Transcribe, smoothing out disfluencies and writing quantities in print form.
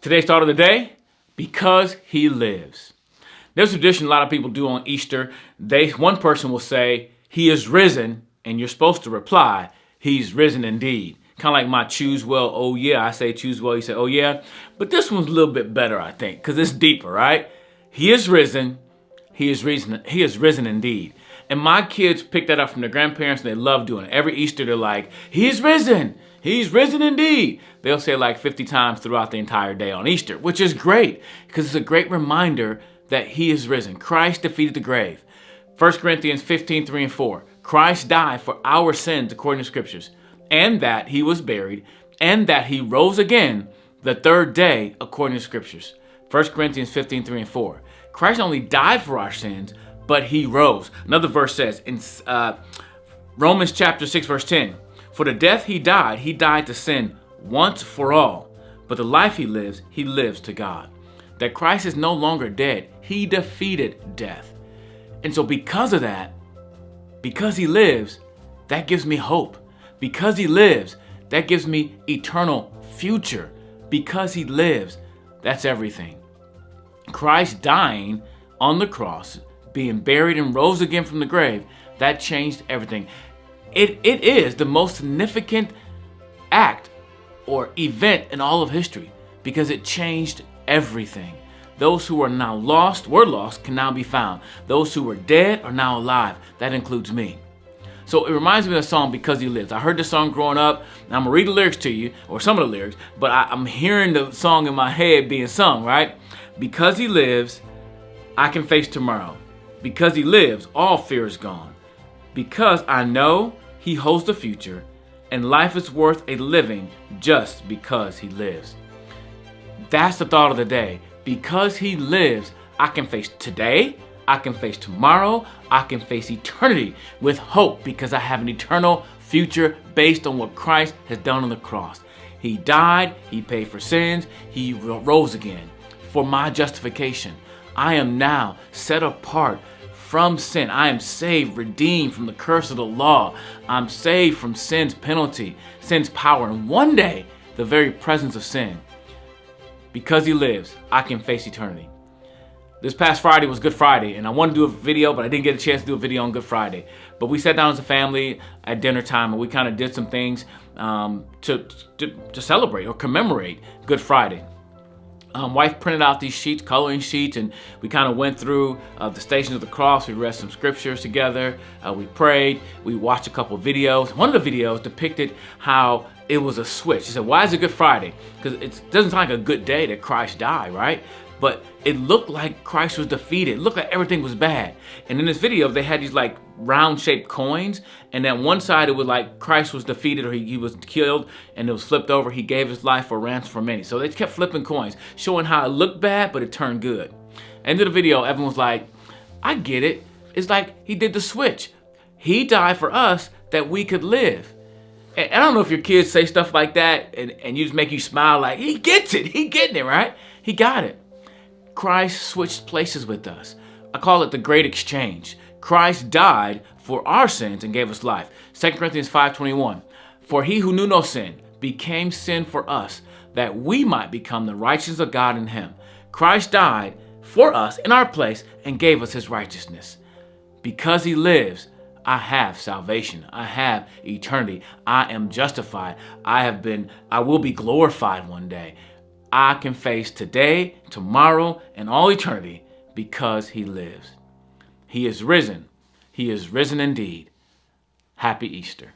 Today's thought of the day, because he lives. There's a tradition a lot of people do on Easter. One person will say, he is risen, and you're supposed to reply, he's risen indeed. Kind of like my choose well, oh yeah. I say choose well, you say, oh yeah. But this one's a little bit better, I think, because it's deeper, right? He is risen. He is risen indeed. And my kids pick that up from their grandparents, and they love doing it. Every Easter, they're like, he is risen. He's risen indeed. They'll say it like 50 times throughout the entire day on Easter, which is great because it's a great reminder that he is risen. Christ defeated the grave. 1 Corinthians 15:3-4. Christ died for our sins according to scriptures, and that he was buried, and that he rose again the third day according to scriptures. 1 Corinthians 15:3-4. Christ only died for our sins, but he rose. Another verse says in Romans chapter 6, verse 10, for the death he died to sin once for all, but the life he lives to God. That Christ is no longer dead. He defeated death. And so because of that, because he lives, that gives me hope. Because he lives, that gives me eternal future. Because he lives, that's everything. Christ dying on the cross, being buried and rose again from the grave, that changed everything. It is the most significant act or event in all of history because it changed everything. Those who are now were lost, can now be found. Those who were dead are now alive. That includes me. So it reminds me of the song, Because He Lives. I heard this song growing up, and I'm going to read the lyrics to you, or some of the lyrics, but I'm hearing the song in my head being sung, right? Because he lives, I can face tomorrow. Because he lives, all fear is gone. Because I know he holds the future, and life is worth a living just because he lives. That's the thought of the day. Because he lives, I can face today, I can face tomorrow, I can face eternity with hope because I have an eternal future based on what Christ has done on the cross. He died, he paid for sins, he rose again for my justification. I am now set apart from sin. I am saved, redeemed from the curse of the law. I'm saved from sin's penalty, sin's power, and one day the very presence of sin. Because he lives, I can face eternity. This past Friday was Good Friday, and I wanted to do a video, but I didn't get a chance to do a video on Good Friday. But we sat down as a family at dinner time, and we kind of did some things to celebrate or commemorate Good Friday. Wife printed out these sheets, coloring sheets, and we kind of went through the Stations of the Cross. We read some scriptures together. We prayed. We watched a couple videos. One of the videos depicted how it was a switch. She said, why is it Good Friday? Because it doesn't sound like a good day that Christ died, right? But it looked like Christ was defeated. It looked like everything was bad. And in this video, they had these like round-shaped coins. And then one side, it was like Christ was defeated or he was killed. And it was flipped over. He gave his life for ransom for many. So they kept flipping coins, showing how it looked bad, but it turned good. End of the video, Evan was like, I get it. It's like he did the switch. He died for us that we could live. And I don't know if your kids say stuff like that and you just make you smile like, he gets it. He getting it, right? He got it. Christ switched places with us. I call it the great exchange. Christ died for our sins and gave us life. 2 Corinthians 5:21. For he who knew no sin became sin for us, that we might become the righteousness of God in him. Christ died for us in our place and gave us his righteousness. Because he lives, I have salvation. I have eternity. I am justified. I will be glorified one day. I can face today, tomorrow, and all eternity because he lives. He is risen. He is risen indeed. Happy Easter.